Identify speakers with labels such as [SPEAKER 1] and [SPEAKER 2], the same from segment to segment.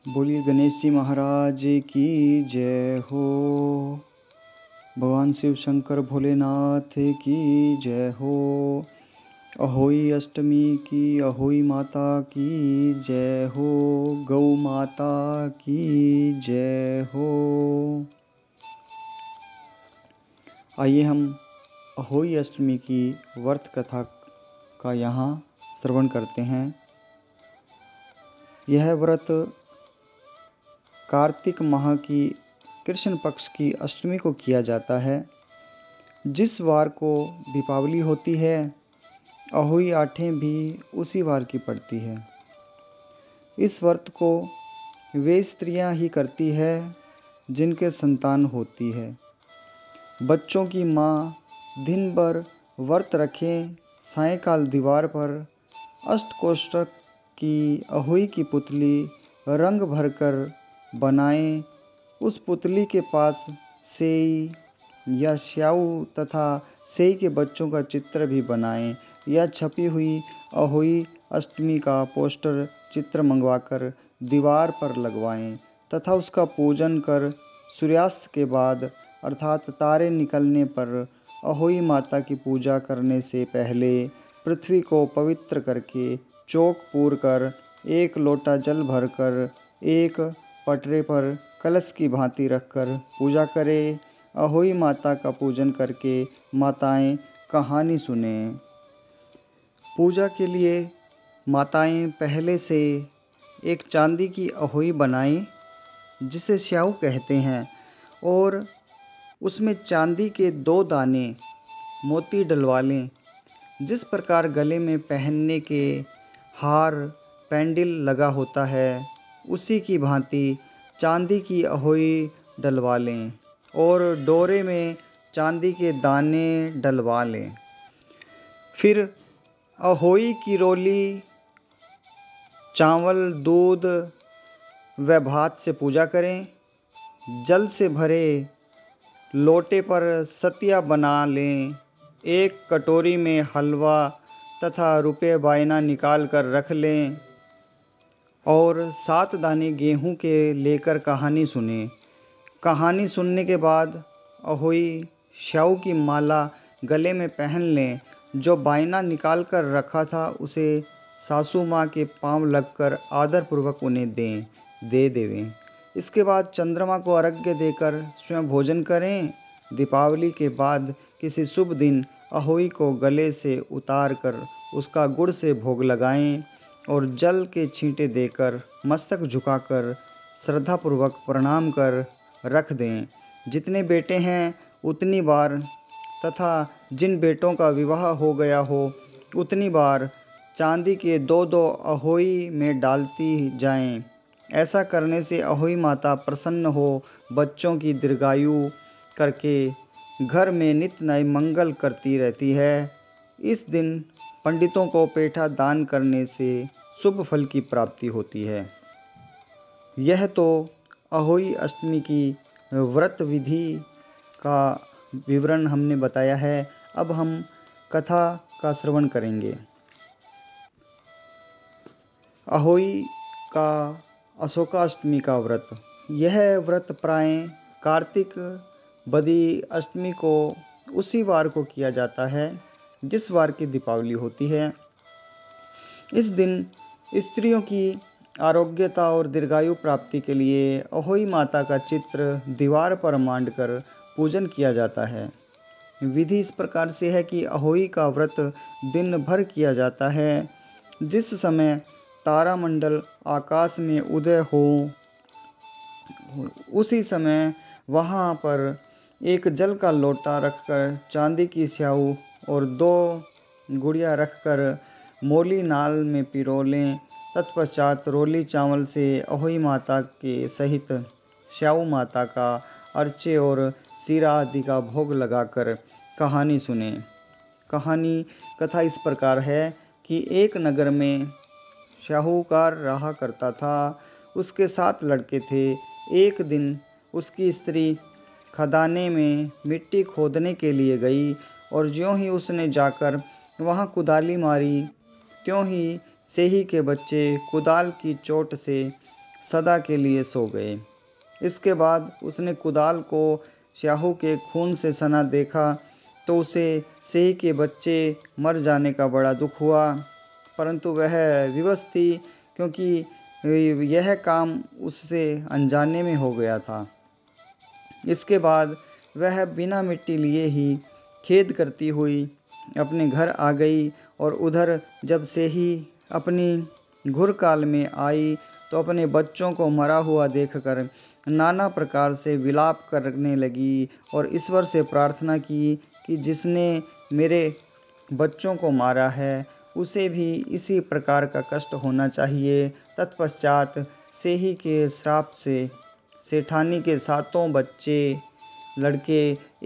[SPEAKER 1] बोलिए गणेश जी महाराज की जय हो। भगवान शिव शंकर भोलेनाथ की जय हो। अहोई अष्टमी की अहोई माता की जय हो। गौ माता की जय हो। आइए हम अहोई अष्टमी की व्रत कथा का यहाँ श्रवण करते हैं। यह व्रत कार्तिक माह की कृष्ण पक्ष की अष्टमी को किया जाता है। जिस वार को दीपावली होती है, अहोई आठें भी उसी वार की पड़ती है। इस व्रत को वे स्त्रियां ही करती है जिनके संतान होती है। बच्चों की माँ दिन भर व्रत रखें, सायंकाल दीवार पर अष्टकोष्ठक की अहोई की पुतली रंग भरकर बनाएं। उस पुतली के पास सेई या स्याऊ तथा सेई के बच्चों का चित्र भी बनाएं या छपी हुई अहोई अष्टमी का पोस्टर चित्र मंगवाकर दीवार पर लगवाएं तथा उसका पूजन कर सूर्यास्त के बाद अर्थात तारे निकलने पर अहोई माता की पूजा करने से पहले पृथ्वी को पवित्र करके चौक पूर कर एक लोटा जल भरकर एक पटरे पर कलश की भांति रखकर पूजा करें। अहोई माता का पूजन करके माताएं कहानी सुने। पूजा के लिए माताएं पहले से एक चांदी की अहोई बनाएं जिसे स्याऊ कहते हैं और उसमें चांदी के 2 दाने मोती डलवा लें। जिस प्रकार गले में पहनने के हार पेंडिल लगा होता है, उसी की भांति चांदी की अहोई डलवा लें और डोरे में चांदी के दाने डलवा लें। फिर अहोई की रोली चावल, दूध व भात से पूजा करें। जल से भरे लोटे पर सतिया बना लें। एक कटोरी में हलवा तथा रुपये बायना निकाल कर रख लें और 7 दाने गेहूं के लेकर कहानी सुने। कहानी सुनने के बाद अहोई स्याऊ की माला गले में पहन लें। जो बायना निकाल कर रखा था उसे सासू माँ के पांव लगकर आदरपूर्वक उन्हें दे देवें। इसके बाद चंद्रमा को अर्घ्य देकर स्वयं भोजन करें। दीपावली के बाद किसी शुभ दिन अहोई को गले से उतार कर उसका गुड़ से भोग लगाएं और जल के छींटे देकर मस्तक झुकाकर श्रद्धापूर्वक प्रणाम कर रख दें। जितने बेटे हैं उतनी बार तथा जिन बेटों का विवाह हो गया हो उतनी बार चांदी के 2-2 अहोई में डालती जाएं। ऐसा करने से अहोई माता प्रसन्न हो बच्चों की दीर्घायु करके घर में नित्य नए मंगल करती रहती है। इस दिन पंडितों को पेठा दान करने से शुभ फल की प्राप्ति होती है। यह तो अहोई अष्टमी की व्रत विधि का विवरण हमने बताया है। अब हम कथा का श्रवण करेंगे। अहोई का अशोकाष्टमी का व्रत। यह व्रत प्राय कार्तिक बदी अष्टमी को उसी वार को किया जाता है जिस वार की दीपावली होती है। इस दिन स्त्रियों की आरोग्यता और दीर्घायु प्राप्ति के लिए अहोई माता का चित्र दीवार पर मांडकर पूजन किया जाता है। विधि इस प्रकार से है कि अहोई का व्रत दिन भर किया जाता है। जिस समय तारामंडल आकाश में उदय हो उसी समय वहाँ पर एक जल का लोटा रखकर चांदी की स्याऊ और 2 गुड़िया रखकर मोली नाल में पिरो लें। तत्पश्चात रोली चावल से अहोई माता के सहित स्याऊ माता का अर्चे और सीरा आदि का भोग लगाकर कहानी सुने। कहानी कथा इस प्रकार है कि एक नगर में शाहूकार रहा करता था। उसके 7 लड़के थे। एक दिन उसकी स्त्री खदाने में मिट्टी खोदने के लिए गई और ज्यों ही उसने जाकर वहाँ कुदाली मारी त्यों ही सेही के बच्चे कुदाल की चोट से सदा के लिए सो गए। इसके बाद उसने कुदाल को श्याहू के खून से सना देखा तो उसे सेही के बच्चे मर जाने का बड़ा दुख हुआ, परंतु वह विवश थी क्योंकि यह काम उससे अनजाने में हो गया था। इसके बाद वह बिना मिट्टी लिए ही खेद करती हुई अपने घर आ गई और उधर जब से ही अपनी घुरकाल में आई तो अपने बच्चों को मरा हुआ देखकर नाना प्रकार से विलाप करने लगी और ईश्वर से प्रार्थना की कि जिसने मेरे बच्चों को मारा है उसे भी इसी प्रकार का कष्ट होना चाहिए। तत्पश्चात सेही के श्राप से सेठानी के 7 बच्चे लड़के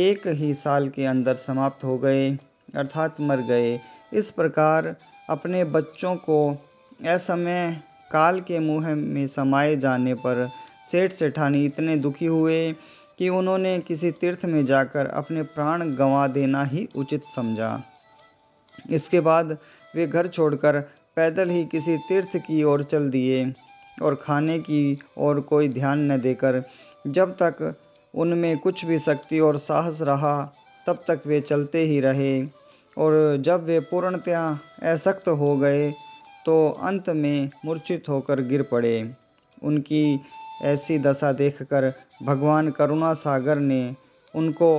[SPEAKER 1] 1 ही साल के अंदर समाप्त हो गए, अर्थात मर गए। इस प्रकार अपने बच्चों को असमय काल के मुँह में समाये जाने पर सेठ सेठानी इतने दुखी हुए कि उन्होंने किसी तीर्थ में जाकर अपने प्राण गंवा देना ही उचित समझा। इसके बाद वे घर छोड़कर पैदल ही किसी तीर्थ की ओर चल दिए और खाने की ओर कोई ध्यान न देकर जब तक उनमें कुछ भी शक्ति और साहस रहा तब तक वे चलते ही रहे, और जब वे पूर्णतया अशक्त हो गए तो अंत में मूर्छित होकर गिर पड़े। उनकी ऐसी दशा देखकर भगवान करुणा सागर ने उनको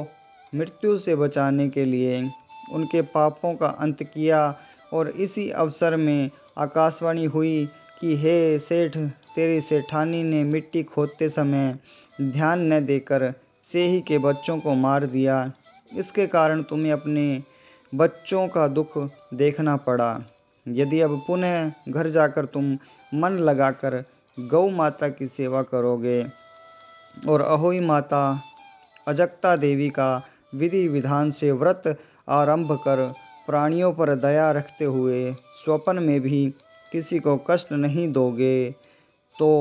[SPEAKER 1] मृत्यु से बचाने के लिए उनके पापों का अंत किया, और इसी अवसर में आकाशवाणी हुई कि हे सेठ, तेरी सेठानी ने मिट्टी खोदते समय ध्यान न देकर सेही के बच्चों को मार दिया। इसके कारण तुम्हें अपने बच्चों का दुख देखना पड़ा। यदि अब पुनः घर जाकर तुम मन लगाकर गौ माता की सेवा करोगे और अहोई माता अजक्ता देवी का विधि विधान से व्रत आरंभ कर प्राणियों पर दया रखते हुए स्वप्न में भी किसी को कष्ट नहीं दोगे तो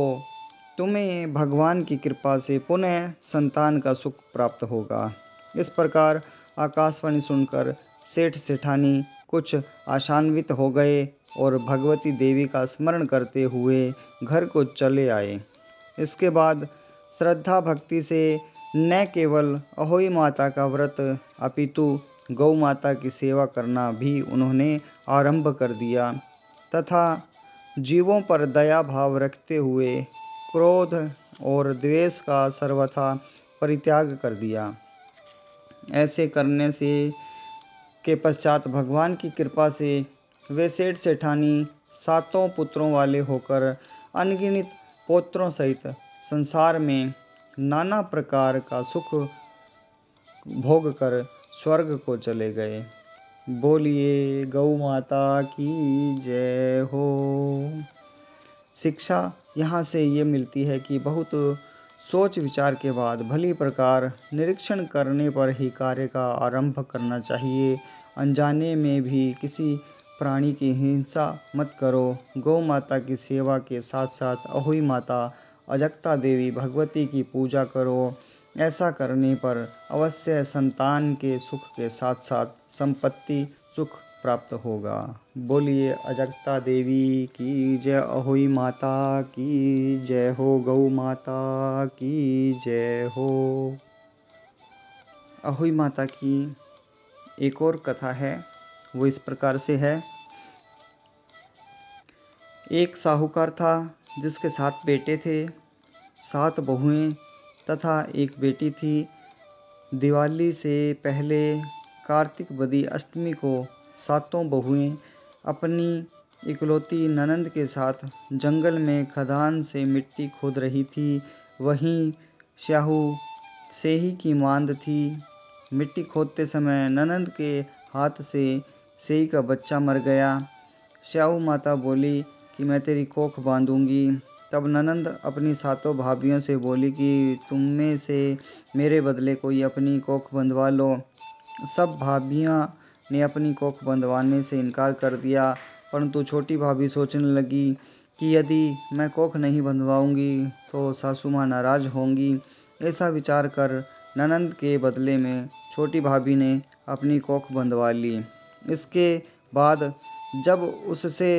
[SPEAKER 1] तुम्हें भगवान की कृपा से पुनः संतान का सुख प्राप्त होगा। इस प्रकार आकाशवाणी सुनकर सेठ सेठानी कुछ आशान्वित हो गए और भगवती देवी का स्मरण करते हुए घर को चले आए। इसके बाद श्रद्धा भक्ति से न केवल अहोई माता का व्रत अपितु गौ माता की सेवा करना भी उन्होंने आरंभ कर दिया तथा जीवों पर दया भाव रखते हुए क्रोध और द्वेष का सर्वथा परित्याग कर दिया। ऐसे करने से के पश्चात भगवान की कृपा से वे सेठ सेठानी 7 पुत्रों वाले होकर अनगिनत पोत्रों सहित संसार में नाना प्रकार का सुख भोग कर स्वर्ग को चले गए। बोलिए गौ माता की जय हो। शिक्षा यहाँ से ये मिलती है कि बहुत सोच विचार के बाद भली प्रकार निरीक्षण करने पर ही कार्य का आरंभ करना चाहिए। अनजाने में भी किसी प्राणी की हिंसा मत करो। गौ माता की सेवा के साथ साथ अहोई माता अजक्ता देवी भगवती की पूजा करो। ऐसा करने पर अवश्य संतान के सुख के साथ साथ संपत्ति सुख प्राप्त होगा। बोलिए अजक्ता देवी की जय, अहोई माता की जय हो, गौ माता की जय हो। अहोई माता की एक और कथा है, वो इस प्रकार से है। एक साहूकार था जिसके 7 बेटे थे, 7 बहुएं तथा एक बेटी थी। दिवाली से पहले कार्तिक बदी अष्टमी को 7 बहुएं अपनी इकलौती ननंद के साथ जंगल में खदान से मिट्टी खोद रही थी। वहीं श्याहू सेही की मांद थी। मिट्टी खोदते समय ननंद के हाथ से सेही का बच्चा मर गया। श्याहू माता बोली कि मैं तेरी कोख बांधूंगी। तब ननंद अपनी 7 भाभियों से बोली कि तुम में से मेरे बदले कोई अपनी कोख बंधवा लो। सब भाभियां ने अपनी कोख बंधवाने से इनकार कर दिया, परंतु छोटी भाभी सोचने लगी कि यदि मैं कोख नहीं बंधवाऊंगी तो सासू माँ नाराज होंगी। ऐसा विचार कर ननंद के बदले में छोटी भाभी ने अपनी कोख बंधवा ली। इसके बाद जब उससे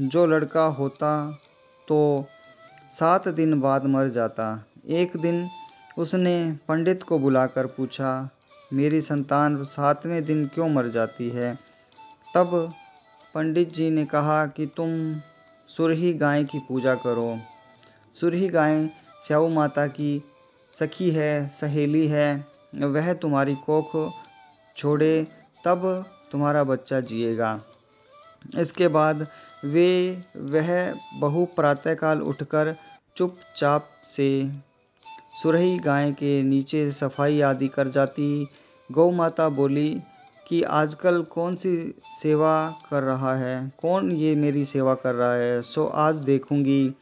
[SPEAKER 1] जो लड़का होता तो 7 दिन बाद मर जाता। एक दिन उसने पंडित को बुलाकर पूछा, मेरी संतान 7वें दिन क्यों मर जाती है? तब पंडित जी ने कहा कि तुम सुरही गाय की पूजा करो। सुरही गाय स्याऊ माता की सखी है, सहेली है। वह तुम्हारी कोख छोड़े तब तुम्हारा बच्चा जिएगा। इसके बाद वह बहू प्रातःकाल उठकर चुपचाप से सुरही गाय के नीचे सफाई आदि कर जाती। गौ माता बोली कि आजकल कौन सी सेवा कर रहा है, कौन ये मेरी सेवा कर रहा है, सो आज देखूंगी।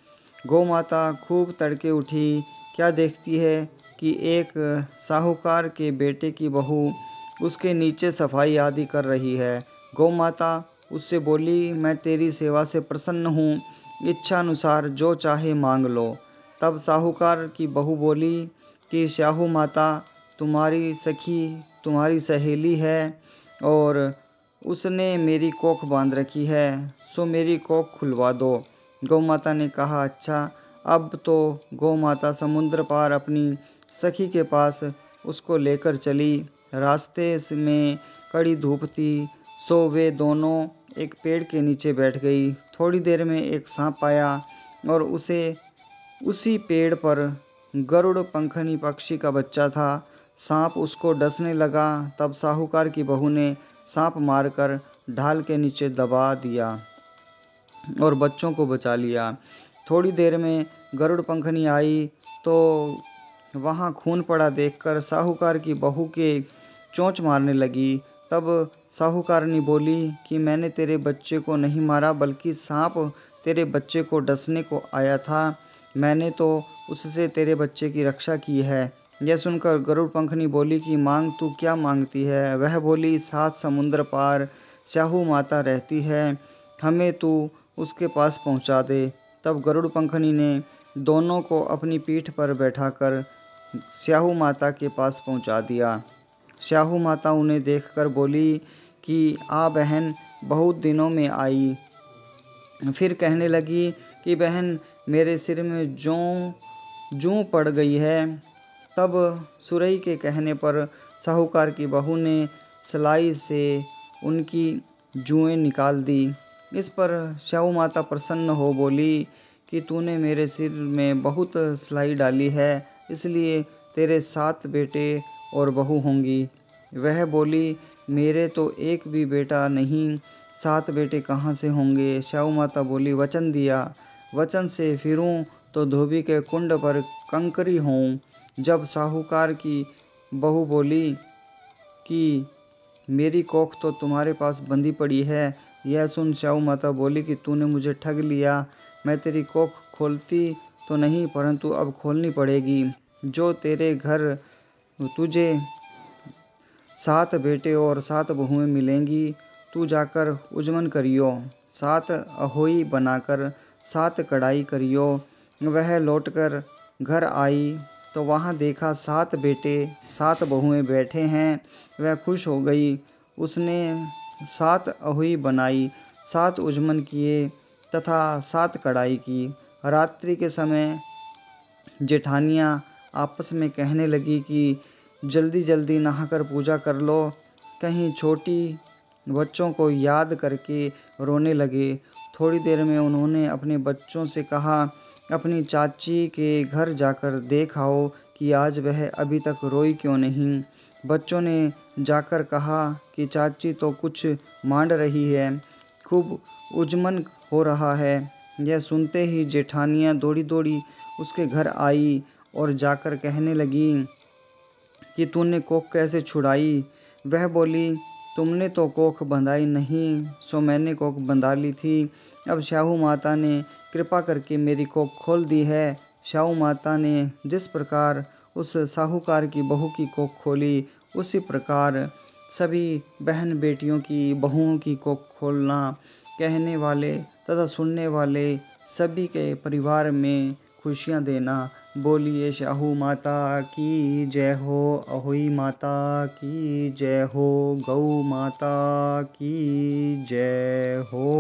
[SPEAKER 1] गौ माता खूब तड़के उठी। क्या देखती है कि एक साहूकार के बेटे की बहू उसके नीचे सफाई आदि कर रही है। गौ माता उससे बोली, मैं तेरी सेवा से प्रसन्न हूँ, इच्छा अनुसार जो चाहे मांग लो। तब साहूकार की बहू बोली कि स्याहू माता तुम्हारी सखी, तुम्हारी सहेली है और उसने मेरी कोख बांध रखी है, सो मेरी कोख खुलवा दो। गौ माता ने कहा, अच्छा। अब तो गौ माता समुद्र पार अपनी सखी के पास उसको लेकर चली। रास्ते में कड़ी धूप थी, सो वे दोनों एक पेड़ के नीचे बैठ गई। थोड़ी देर में एक सांप आया और उसी पेड़ पर गरुड़ पंखनी पक्षी का बच्चा था। सांप उसको डसने लगा। तब साहूकार की बहू ने सांप मारकर ढाल के नीचे दबा दिया और बच्चों को बचा लिया। थोड़ी देर में गरुड़ पंखनी आई तो वहाँ खून पड़ा देखकर साहूकार की बहू के चोंच मारने लगी। तब साहूकारनी बोली कि मैंने तेरे बच्चे को नहीं मारा, बल्कि सांप तेरे बच्चे को डसने को आया था। मैंने तो उससे तेरे बच्चे की रक्षा की है। यह सुनकर गरुड़ पंखनी बोली कि मांग, तू क्या मांगती है? वह बोली, 7 समुद्र पार स्याहू माता रहती है, हमें तू उसके पास पहुंचा दे। तब गरुड़ पंखनी ने दोनों को अपनी पीठ पर बैठाकर स्याहू माता के पास पहुंचा दिया। स्याहू माता उन्हें देखकर बोली कि आ बहन, बहुत दिनों में आई। फिर कहने लगी कि बहन, मेरे सिर में जूं पड़ गई है। तब सुरई के कहने पर साहूकार की बहू ने सलाई से उनकी जुएं निकाल दी। इस पर स्याऊ माता प्रसन्न हो बोली कि तूने मेरे सिर में बहुत सिलाई डाली है, इसलिए तेरे 7 बेटे और बहू होंगी। वह बोली, मेरे तो एक भी बेटा नहीं, 7 बेटे कहाँ से होंगे? स्याऊ माता बोली, वचन दिया, वचन से फिरूं तो धोबी के कुंड पर कंकरी होऊं। जब साहूकार की बहू बोली कि मेरी कोख तो तुम्हारे पास बंधी पड़ी है, यह सुन स्याऊ माता बोली कि तूने मुझे ठग लिया। मैं तेरी कोख खोलती तो नहीं, परंतु अब खोलनी पड़ेगी। जो तेरे घर तुझे 7 बेटे और 7 बहुएं मिलेंगी, तू जाकर उजमन करियो, 7 अहोई बनाकर 7 कढ़ाई करियो। वह लौटकर घर आई तो वहाँ देखा 7 बेटे 7 बहुएं बैठे हैं। वह खुश हो गई। उसने 7 अहोई बनाई, 7 उजमन किए तथा 7 कढ़ाई की। रात्रि के समय जेठानियाँ आपस में कहने लगी कि जल्दी जल्दी नहाकर पूजा कर लो। कहीं छोटी बच्चों को याद करके रोने लगे। थोड़ी देर में उन्होंने अपने बच्चों से कहा, अपनी चाची के घर जाकर देख आओ कि आज वह अभी तक रोई क्यों नहीं। बच्चों ने जाकर कहा कि चाची तो कुछ मांड रही है, खूब उजमन हो रहा है। यह सुनते ही जेठानियाँ दौड़ी दौड़ी उसके घर आई और जाकर कहने लगी कि तूने कोख कैसे छुड़ाई? वह बोली, तुमने तो कोख बंधाई नहीं, सो मैंने कोख बंधा ली थी। अब स्याहू माता ने कृपा करके मेरी कोख खोल दी है। स्याहू माता ने जिस प्रकार उस साहूकार की बहू की कोख खोली, उसी प्रकार सभी बहन बेटियों की, बहुओं की कोख खोलना कहने वाले तथा सुनने वाले सभी के परिवार में खुशियाँ देना। बोलिए स्याहू माता की जय हो, अहोई माता की जय हो, गौ माता की जय हो।